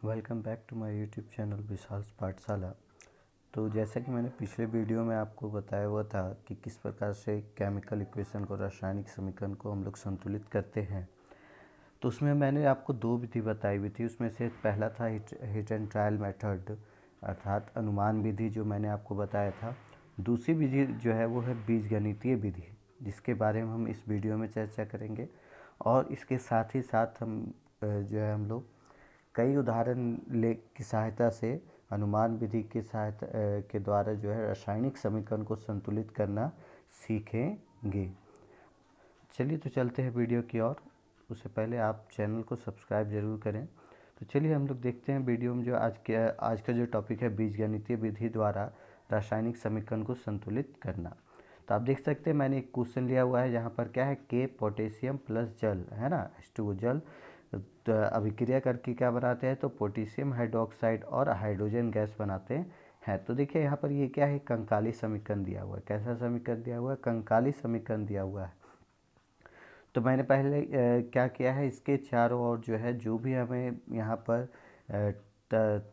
Welcome back to my YouTube channel Vishal's Pathshala. तो जैसा कि मैंने पिछले वीडियो में आपको बताया हुआ था कि किस प्रकार से केमिकल इक्वेशन को, रासायनिक समीकरण को हम लोग संतुलित करते हैं। तो उसमें मैंने आपको दो विधि बताई हुई थी। उसमें से पहला था हिट एंड ट्रायल मेथड, अर्थात अनुमान विधि, जो मैंने आपको बताया था। दूसरी विधि जो है वो है बीजगणितीय विधि, जिसके बारे में हम इस वीडियो में चर्चा करेंगे। और इसके साथ ही साथ जो है हम लोग कई उदाहरण की सहायता से, अनुमान विधि की सहायता के द्वारा जो है रासायनिक समीकरण को संतुलित करना सीखेंगे। चलिए तो चलते हैं वीडियो की ओर। उससे पहले आप चैनल को सब्सक्राइब जरूर करें। तो चलिए हम लोग देखते हैं वीडियो में जो आज का जो टॉपिक है, बीजगणितीय विधि द्वारा रासायनिक समीकरण को संतुलित करना। तो आप देख सकते हैं मैंने एक क्वेश्चन लिया हुआ है, जहाँ पर क्या है, के पोटेशियम प्लस जल है ना, H2O जल, तो अभिक्रिया करके क्या बनाते हैं, तो पोटेशियम हाइड्रोक्साइड और हाइड्रोजन गैस बनाते हैं। तो देखिए यहाँ पर ये क्या है, कंकाली समीकरण दिया हुआ है। कैसा समीकरण दिया हुआ है? कंकाली समीकरण दिया हुआ है। तो मैंने पहले क्या किया है, इसके चारों ओर जो है, जो भी हमें यहाँ पर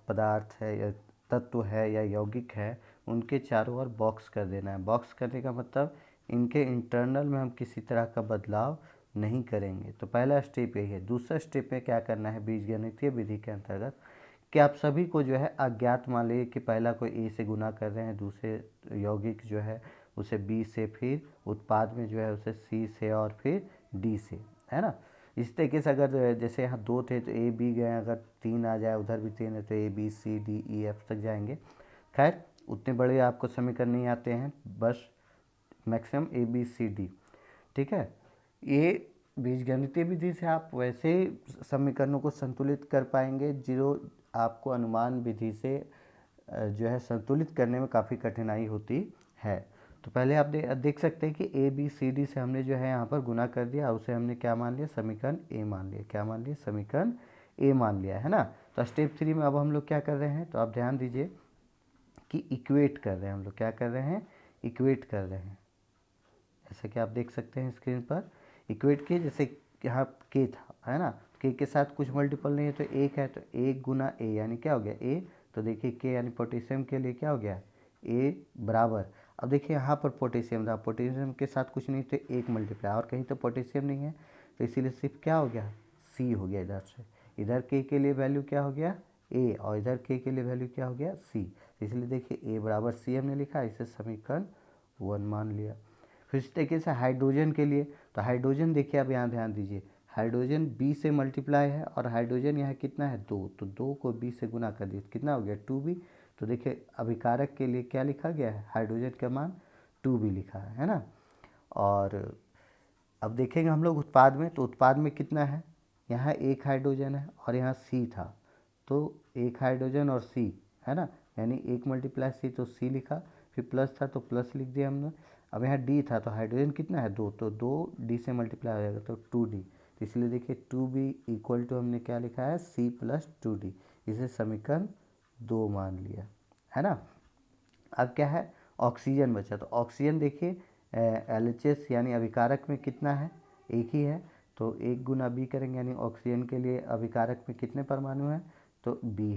पदार्थ है या तत्व है या यौगिक है, उनके चारों ओर बॉक्स कर देना है। बॉक्स करने का मतलब इनके इंटरनल में हम किसी तरह का बदलाव नहीं करेंगे। तो पहला स्टेप यही है। दूसरा स्टेप में क्या करना है, बीजगणितीय विधि के अंतर्गत, कि आप सभी को जो है अज्ञात मान लीजिए कि पहला कोई ए से गुना कर रहे हैं, दूसरे यौगिक जो है उसे बी से, फिर उत्पाद में जो है उसे सी से, और फिर डी से, है ना। इस तरीके से अगर जैसे यहाँ दो थे तो ए बी गए, अगर तीन आ जाए, उधर भी तीन है तो A B C D E F तक जाएंगे। खैर उतने बड़े आपको समीकरण नहीं आते हैं, बस maximum A B C D, ठीक है। ये बीजगणितीय विधि से आप वैसे समीकरणों को संतुलित कर पाएंगे जो आपको अनुमान विधि से जो है संतुलित करने में काफ़ी कठिनाई होती है। तो पहले आप देख सकते हैं कि ए बी सी डी से हमने जो है यहाँ पर गुना कर दिया, उसे हमने क्या मान लिया, समीकरण ए मान लिया। क्या मान लिया? समीकरण ए मान लिया, है ना। तो स्टेप 3 में अब हम लोग क्या कर रहे हैं, तो आप ध्यान दीजिए कि इक्वेट कर रहे हैं। हम लोग क्या कर रहे हैं, इक्वेट कर रहे हैं। जैसे कि आप देख सकते हैं स्क्रीन पर, इक्वेट किए, जैसे यहाँ के था, है ना, के साथ कुछ मल्टीपल नहीं है तो एक है, तो एक गुना ए यानी क्या हो गया, ए। तो देखिए के यानी पोटेशियम के लिए क्या हो गया, ए बराबर। अब देखिए यहाँ पर पोटेशियम था, पोटेशियम के साथ कुछ नहीं तो एक मल्टीप्लाई, और कहीं तो पोटेशियम नहीं है, तो इसीलिए सिर्फ क्या हो गया, सी हो गया। इधर से इधर के लिए वैल्यू क्या हो गया, ए, और इधर के लिए वैल्यू क्या हो गया, सी। इसलिए देखिए ए बराबर सी हमने लिखा, इसे समीकरण 1 मान लिया। फिर इस तरीके से हाइड्रोजन के लिए, तो हाइड्रोजन देखिए, अब यहाँ ध्यान दीजिए, हाइड्रोजन बी से मल्टीप्लाई है, और हाइड्रोजन यहाँ कितना है, दो, तो दो को बी से गुना कर दिए, कितना हो गया, 2b। तो देखिए अभिकारक के लिए क्या लिखा गया है, हाइड्रोजन का मान 2b लिखा है ना। और अब देखेंगे हम लोग उत्पाद में, तो उत्पाद में कितना है, यहाँ एक हाइड्रोजन है और यहाँ सी था, तो एक हाइड्रोजन और सी, है ना, यानी एक मल्टीप्लाई सी, तो सी लिखा, फिर प्लस था तो प्लस लिख दिया हमने। अब यहाँ डी था, तो हाइड्रोजन कितना है, दो, तो दो डी से मल्टीप्लाई हो जाएगा तो 2d। तो इसलिए देखिए 2b इक्वल टू हमने क्या लिखा है, c प्लस 2d। इसे समीकरण 2 मान लिया, है ना। अब क्या है, ऑक्सीजन बचा, तो ऑक्सीजन देखिए LHS यानी अभिकारक में कितना है, एक ही है, तो एक गुना बी करेंगे, यानी ऑक्सीजन के लिए अभिकारक में कितने परमाणु हैं, तो बी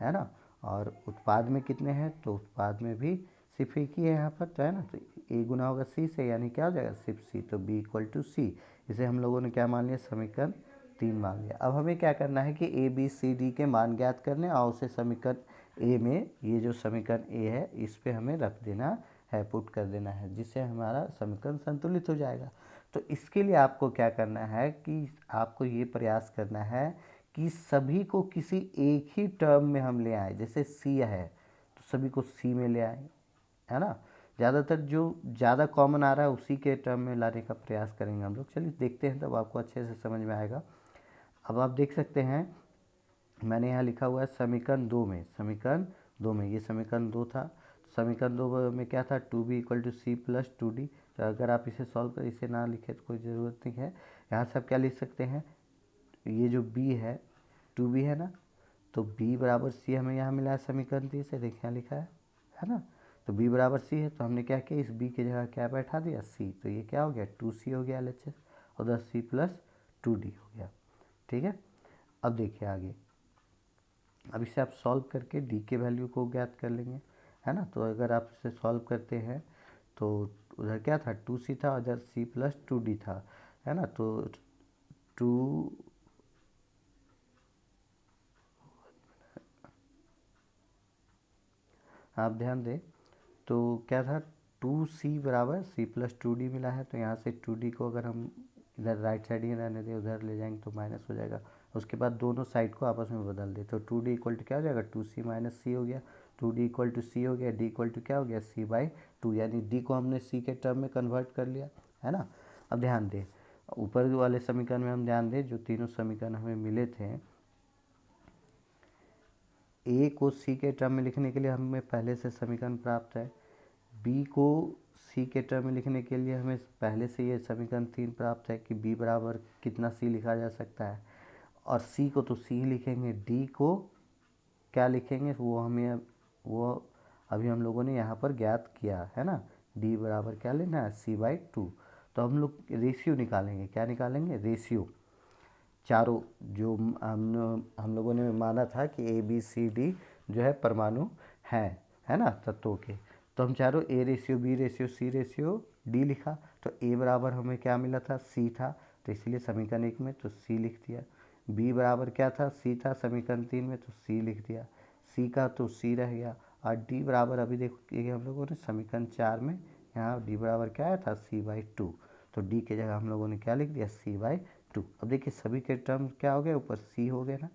है ना। और उत्पाद में कितने हैं, तो उत्पाद में भी सिर्फ एक ही है यहाँ पर, तो है ना, तो ए गुना होगा सी से, यानी क्या हो जाएगा, सिर्फ सी, तो बी इक्वल टू सी। इसे हम लोगों ने क्या मान लिया, समीकरण 3 मान लिया। अब हमें क्या करना है कि ए बी सी डी के मान ज्ञात करने, और उसे समीकरण ए में, ये जो समीकरण ए है इस पे हमें रख देना है, पुट कर देना है, जिससे हमारा समीकरण संतुलित हो जाएगा। तो इसके लिए आपको क्या करना है कि आपको ये प्रयास करना है कि सभी को किसी एक ही टर्म में हम ले आए। जैसे सी है तो सभी को सी में ले आए, है ना। ज़्यादातर जो ज़्यादा कॉमन आ रहा है उसी के टर्म में लाने का प्रयास करेंगे हम लोग। चलिए देखते हैं, तब आपको अच्छे से समझ में आएगा। अब आप देख सकते हैं मैंने यहाँ लिखा हुआ है समीकरण 2 में, समीकरण 2 में, ये समीकरण 2 था। समीकरण 2 में क्या था, 2b equal to C plus 2d। तो अगर आप इसे सॉल्व करें, इसे ना लिखे तो कोई ज़रूरत नहीं है। यहाँ से आप क्या लिख सकते हैं, ये जो b है, 2b है ना, तो b बराबर c हमें यहाँ मिला है समीकरण 3 से, देखिए यहाँ लिखा है ना। तो b बराबर c है, तो हमने क्या किया, इस b की जगह क्या बैठा दिया, c। तो ये क्या हो गया, 2c हो गया LHS, और 10c प्लस 2d हो गया, ठीक है। अब देखिए आगे, अब इसे आप सॉल्व करके डी के वैल्यू को ज्ञात कर लेंगे, है ना। तो अगर आप इसे सॉल्व करते हैं तो उधर क्या था, 2c था, उधर c प्लस 2d था, है ना। तो 2 आप ध्यान दें तो क्या था, 2c बराबर c प्लस 2d मिला है। तो यहाँ से 2d को अगर हम इधर राइट साइड ही रहने दें, उधर ले जाएंगे तो माइनस हो जाएगा। उसके बाद दोनों साइड को आपस में बदल दे तो 2d इक्वल टू क्या हो जाएगा, 2c माइनस c हो गया। 2d इक्वल टू c हो गया, d इक्वल टू क्या हो गया, c/2, यानी d को हमने c के टर्म में कन्वर्ट कर लिया, है ना। अब ध्यान दें ऊपर वाले समीकरण में हम ध्यान दें, जो तीनों समीकरण हमें मिले थे, ए को सी के टर्म में लिखने के लिए हमें पहले से समीकरण प्राप्त है, बी को सी के टर्म में लिखने के लिए हमें पहले से ये समीकरण 3 प्राप्त है कि बी बराबर कितना सी लिखा जा सकता है, और सी को तो सी लिखेंगे, डी को क्या लिखेंगे वो अभी हम लोगों ने यहाँ पर ज्ञात किया है ना। डी बराबर क्या लेना है, c/2। तो हम लोग रेशियो निकालेंगे, क्या निकालेंगे, रेशियो। चारों जो हम लोगों ने माना था कि ए बी सी डी जो है परमाणु हैं, है ना, तत्वों के। तो हम चारों A ratio B ratio C ratio D लिखा। तो ए बराबर हमें क्या मिला था, सी था, तो इसलिए समीकरण 1 में तो सी लिख दिया। बी बराबर क्या था, सी था, समीकरण 3 में तो सी लिख दिया। सी का तो सी रह गया। और डी बराबर अभी देखो कि हम लोगों ने समीकरण 4 में यहाँ डी बराबर क्या आया था, c/2। तो डी की जगह हम लोगों ने क्या लिख दिया, c/2। अब देखिए सभी के टर्म क्या हो गए, ऊपर सी हो गए ना,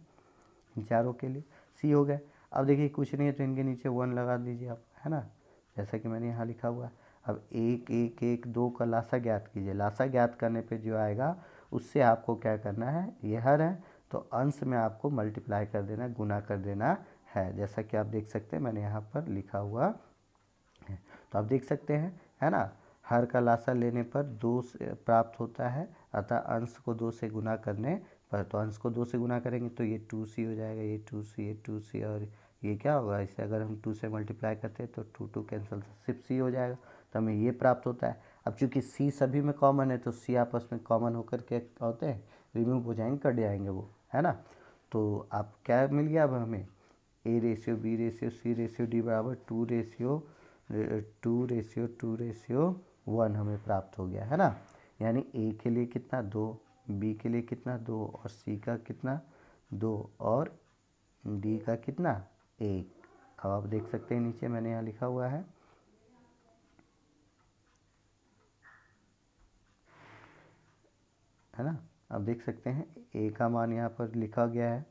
इन चारों के लिए सी हो गए। अब देखिए कुछ नहीं है तो इनके नीचे 1 लगा दीजिए आप, है ना, जैसा कि मैंने यहाँ लिखा हुआ है। अब 1 1 1 2 का लासा ज्ञात कीजिए। लासा ज्ञात करने पे जो आएगा उससे आपको क्या करना है, ये हर है तो अंश में आपको मल्टीप्लाई कर देना, गुना कर देना है, जैसा कि आप देख सकते हैं मैंने यहाँ पर लिखा हुआ है। तो आप देख सकते हैं, है ना, हर का लासा लेने पर 2 से प्राप्त होता है, अतः अंश को 2 से गुना करने पर, तो अंश को 2 से गुना करेंगे तो ये 2c हो जाएगा, ये 2c, ये 2c, और ये क्या होगा, इसे अगर हम 2 से मल्टीप्लाई करते हैं तो 2 2 कैंसिल, सिर्फ c हो जाएगा। तो हमें ये प्राप्त होता है। अब चूंकि c सभी में कॉमन है तो c आपस में कॉमन होकर के होते हैं, रिमूव हो जाएंगे, कट जाएंगे वो, है ना। तो आप क्या मिल गया अब हमें, A ratio B ratio C ratio D बराबर 2:1 हमें प्राप्त हो गया, है ना। यानी ए के लिए कितना 2, बी के लिए कितना 2, और सी का कितना 2, और डी का कितना 1। अब आप देख सकते हैं नीचे मैंने यहाँ लिखा हुआ है ना। अब देख सकते हैं ए का मान यहाँ पर लिखा गया है,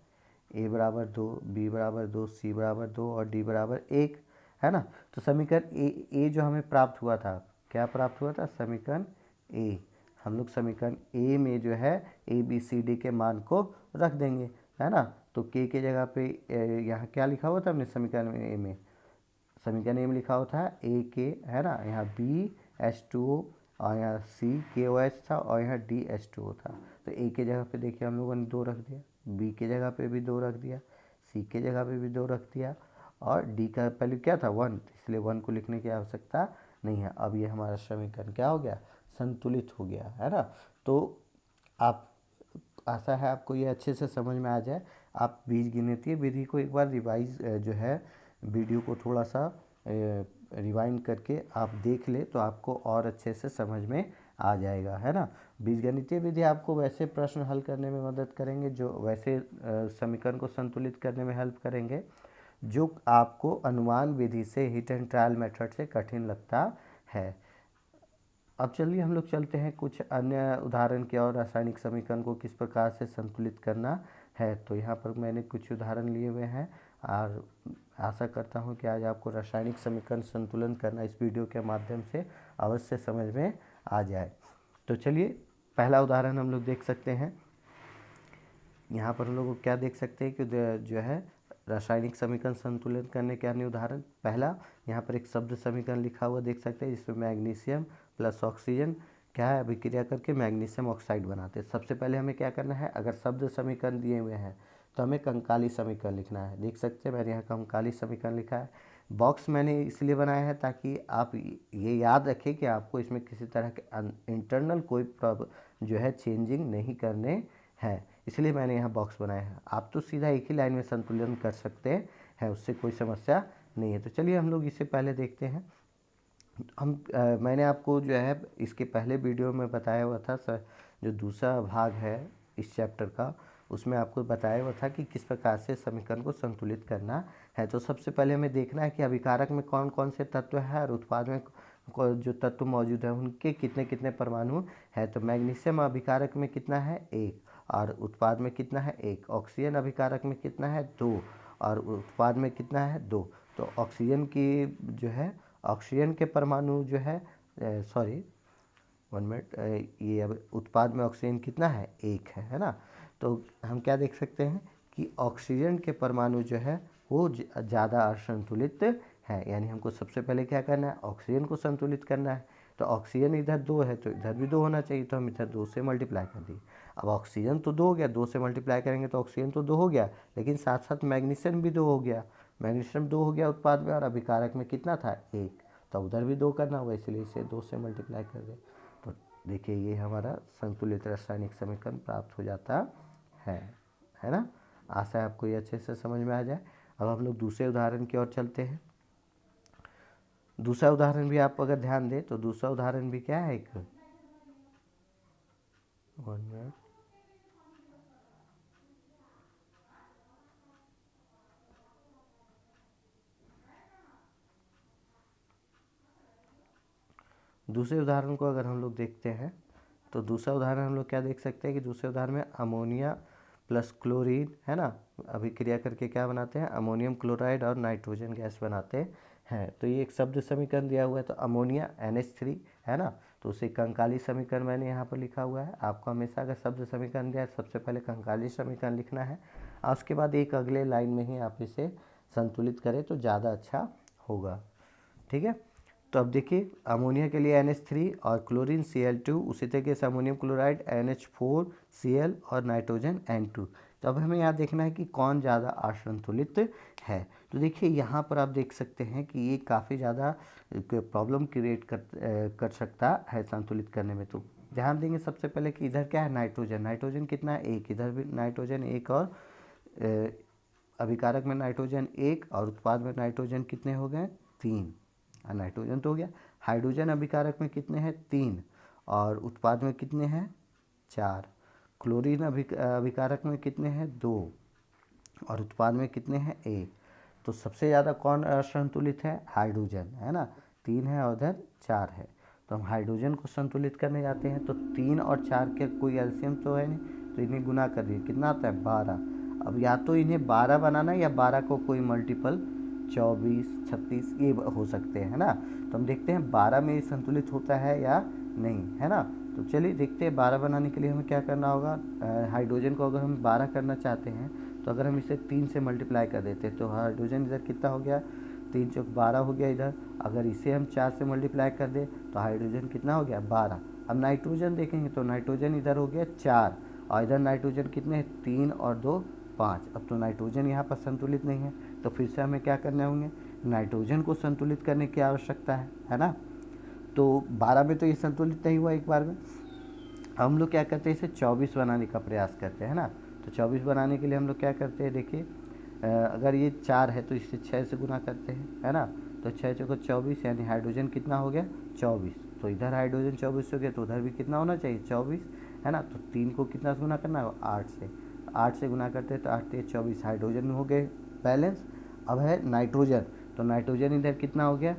ए बराबर 2, बी बराबर 2, सी बराबर 2 और डी बराबर 1, है ना। तो समीकरण ए जो हमें प्राप्त हुआ था, क्या प्राप्त हुआ था, समीकरण ए। हम लोग समीकरण ए में जो है ए बी सी डी के मान को रख देंगे, है ना। तो के जगह पे यहाँ क्या लिखा हुआ था हमने समीकरण ए में, समीकरण ए में लिखा हुआ था ए के, है ना, यहाँ BH2O, और यहाँ CKOH था, और यहाँ DH2O था। तो ए के जगह पे देखिए हम लोगों ने 2 रख दिया, बी के जगह पे भी 2 रख दिया, सी के जगह पे भी 2 रख दिया, और डी का पहले क्या था 1, इसलिए 1 को लिखने की आवश्यकता नहीं है। अब ये हमारा समीकरण क्या हो गया, संतुलित हो गया, है ना। तो आप, आशा है आपको ये अच्छे से समझ में आ जाए। आप बीजगणितीय विधि को एक बार रिवाइज जो है वीडियो को थोड़ा सा रिवाइंड करके आप देख ले तो आपको और अच्छे से समझ में आ जाएगा, है ना। बीजगणितीय विधि आपको वैसे प्रश्न हल करने में मदद करेंगे, जो वैसे समीकरण को संतुलित करने में हेल्प करेंगे, जो आपको अनुमान विधि से, हिट एंड ट्रायल मेथड से कठिन लगता है। अब चलिए हम लोग चलते हैं कुछ अन्य उदाहरण की और, रासायनिक समीकरण को किस प्रकार से संतुलित करना है। तो यहाँ पर मैंने कुछ उदाहरण लिए हुए हैं, और आशा करता हूँ कि आज आपको रासायनिक समीकरण संतुलन करना इस वीडियो के माध्यम से अवश्य समझ में आ जाए। तो चलिए पहला उदाहरण हम लोग देख सकते हैं। यहाँ पर हम लोग क्या देख सकते हैं कि जो है रासायनिक समीकरण संतुलन करने के अन्य उदाहरण, पहला यहाँ पर एक शब्द समीकरण लिखा हुआ देख सकते हैं, जिसमें मैग्नीशियम प्लस ऑक्सीजन क्या है, अभिक्रिया करके मैग्नीशियम ऑक्साइड बनाते हैं। सबसे पहले हमें क्या करना है, अगर शब्द समीकरण दिए हुए हैं तो हमें कंकाली समीकरण लिखना है। देख सकते हैं मैंने यहाँ कंकाली समीकरण लिखा है। बॉक्स मैंने इसलिए बनाया है ताकि आप ये याद रखें कि आपको इसमें किसी तरह के इंटरनल कोई जो है चेंजिंग नहीं करने हैं। इसलिए मैंने यहाँ बॉक्स बनाया है। आप तो सीधा एक ही लाइन में संतुलन कर सकते हैं, उससे कोई समस्या नहीं है। तो चलिए हम लोग इसे पहले देखते हैं। मैंने आपको जो है इसके पहले वीडियो में बताया हुआ था सर, जो दूसरा भाग है इस चैप्टर का, उसमें आपको बताया हुआ था कि किस प्रकार से समीकरण को संतुलित करना है। तो सबसे पहले हमें देखना है कि अभिकारक में कौन कौन से तत्व है और उत्पाद में जो तत्व मौजूद है उनके कितने कितने परमाणु है। तो मैग्नीशियम अभिकारक में कितना है 1 और उत्पाद में कितना है 1। ऑक्सीजन अभिकारक में कितना है 2 और उत्पाद में कितना है 2। तो ऑक्सीजन की जो है ऑक्सीजन के परमाणु जो है सॉरी 1 मिनट, ये अब उत्पाद में ऑक्सीजन कितना है 1 है ना। तो हम क्या देख सकते हैं कि ऑक्सीजन के परमाणु जो है वो ज़्यादा असंतुलित है, यानी हमको सबसे पहले क्या करना है, ऑक्सीजन को संतुलित करना है। तो ऑक्सीजन इधर 2 है तो इधर भी 2 होना चाहिए, तो हम इधर 2 से मल्टीप्लाई कर दिए। अब ऑक्सीजन तो 2 हो गया, 2 से मल्टीप्लाई करेंगे तो ऑक्सीजन तो 2 हो गया, लेकिन साथ साथ मैग्नीशियम भी 2 हो गया। मैग्नीशियम 2 हो गया उत्पाद में, और अभिकारक में कितना था 1, तो उधर भी 2 करना होगा, इसलिए इसे 2 से मल्टीप्लाई कर दे। तो देखिए ये हमारा संतुलित रासायनिक समीकरण प्राप्त हो जाता है ना। आशा है आपको ये अच्छे से समझ में आ जाए। अब हम लोग दूसरे उदाहरण की ओर चलते हैं। दूसरा उदाहरण भी आप अगर ध्यान दें तो दूसरा उदाहरण भी क्या है, एक 1 मिनट, दूसरे उदाहरण को अगर हम लोग देखते हैं तो दूसरा उदाहरण हम लोग क्या देख सकते हैं कि दूसरे उदाहरण में अमोनिया प्लस क्लोरीन है ना, अभिक्रिया करके क्या बनाते हैं, अमोनियम क्लोराइड और नाइट्रोजन गैस बनाते हैं। तो ये एक शब्द समीकरण दिया हुआ है, तो अमोनिया NH3 है ना, तो उसे कंकाली समीकरण मैंने यहाँ पर लिखा हुआ है। आपको हमेशा अगर शब्द समीकरण दिया है सबसे पहले कंकाली समीकरण लिखना है, और उसके बाद एक अगले लाइन में ही आप इसे संतुलित करें तो ज़्यादा अच्छा होगा। ठीक है, तो अब देखिए अमोनिया के लिए NH3 और क्लोरीन Cl2, उसी तरीके से अमोनियम क्लोराइड NH4Cl और नाइट्रोजन N2। तो अब हमें यहाँ देखना है कि कौन ज़्यादा असंतुलित है। तो देखिए यहाँ पर आप देख सकते हैं कि ये काफ़ी ज़्यादा प्रॉब्लम क्रिएट कर सकता है संतुलित करने में। तो ध्यान देंगे सबसे पहले कि इधर क्या है, नाइट्रोजन, नाइट्रोजन कितना है 1, इधर भी नाइट्रोजन 1 और अभिकारक में नाइट्रोजन 1 और उत्पाद में नाइट्रोजन कितने हो गए 3, नाइट्रोजन तो हो गया। हाइड्रोजन अभिकारक में कितने हैं 3 और उत्पाद में कितने हैं 4। क्लोरीन अभिकारक में कितने हैं 2 और उत्पाद में कितने हैं 1। तो सबसे ज़्यादा कौन असंतुलित है, हाइड्रोजन है ना, 3 है और उधर 4 है। तो हम हाइड्रोजन को संतुलित करने जाते हैं, तो 3 और 4 के कोई एलसीएम तो है नहीं, तो इन्हें गुना कर दिए, कितना आता है 12। अब या तो इन्हें 12 बनाना या 12 को कोई मल्टीपल 24, 36 ये हो सकते हैं ना। तो हम देखते हैं 12 में ये संतुलित होता है या नहीं, है ना। तो चलिए देखते हैं 12 बनाने के लिए हमें क्या करना होगा। हाइड्रोजन को अगर हम 12 करना चाहते हैं तो अगर हम इसे 3 से मल्टीप्लाई कर देते हैं तो हाइड्रोजन इधर कितना हो गया 3 चौक 12 हो गया इधर। अगर इसे हम 4 से मल्टीप्लाई कर दें तो हाइड्रोजन कितना हो गया 12। अब नाइट्रोजन देखेंगे तो नाइट्रोजन इधर हो गया 4 और इधर नाइट्रोजन कितने हैं 3 और 2 5। अब तो नाइट्रोजन यहाँ पर संतुलित नहीं है, तो फिर से हमें क्या करने होंगे, नाइट्रोजन को संतुलित करने की आवश्यकता है ना। तो 12 में तो ये संतुलित नहीं हुआ एक बार में, हम लोग क्या करते हैं इसे 24 बनाने का प्रयास करते हैं ना। तो 24 बनाने के लिए हम लोग क्या करते हैं, देखिए अगर ये 4 है तो इसे 6 से गुना करते हैं, है ना। तो 6 चौको 24, यानी हाइड्रोजन कितना हो गया 24। तो इधर हाइड्रोजन 24 हो गया तो उधर भी कितना होना चाहिए 24, है ना। तो 3 को कितना से गुना करना है 8 से, 8 से गुना करते हैं तो 8 से 24, हाइड्रोजन हो गए बैलेंस। अब है नाइट्रोजन, तो नाइट्रोजन इधर कितना हो गया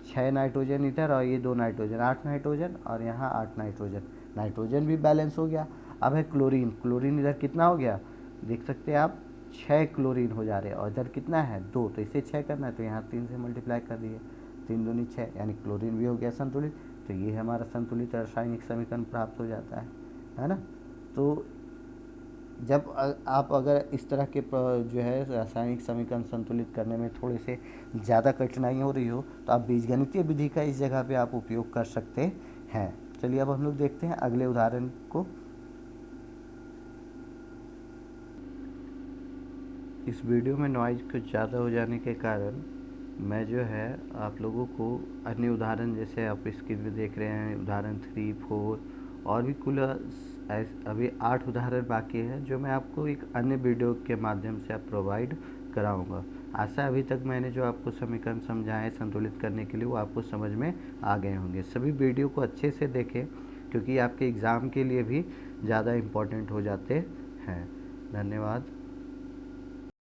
6 नाइट्रोजन इधर और ये 2 नाइट्रोजन, 8 नाइट्रोजन और यहाँ 8 नाइट्रोजन, नाइट्रोजन भी बैलेंस हो गया। अब है क्लोरीन, क्लोरीन इधर कितना हो गया देख सकते हैं आप 6 क्लोरीन हो जा रहे हैं और इधर कितना है 2, तो इसे 6 करना है तो यहाँ 3 से मल्टीप्लाई कर दिए, 3 दूनी 6, यानी क्लोरीन भी हो गया संतुलित। तो ये हमारा संतुलित रासायनिक समीकरण प्राप्त हो जाता है ना। तो जब आप अगर इस तरह के जो है रासायनिक समीकरण संतुलित करने में थोड़े से ज़्यादा कठिनाई हो रही हो तो आप बीजगणितीय विधि का इस जगह पे आप उपयोग कर सकते हैं। चलिए अब हम लोग देखते हैं अगले उदाहरण को। इस वीडियो में नॉइज़ कुछ ज़्यादा हो जाने के कारण मैं जो है आप लोगों को अन्य उदाहरण, जैसे आप स्क्रीन पे देख रहे हैं उदाहरण 3, 4 और भी कुल अभी 8 उदाहरण बाकी हैं जो मैं आपको एक अन्य वीडियो के माध्यम से आप प्रोवाइड कराऊंगा। आशा अभी तक मैंने जो आपको समीकरण समझाए संतुलित करने के लिए वो आपको समझ में आ गए होंगे। सभी वीडियो को अच्छे से देखें क्योंकि आपके एग्ज़ाम के लिए भी ज़्यादा इम्पोर्टेंट हो जाते हैं। धन्यवाद।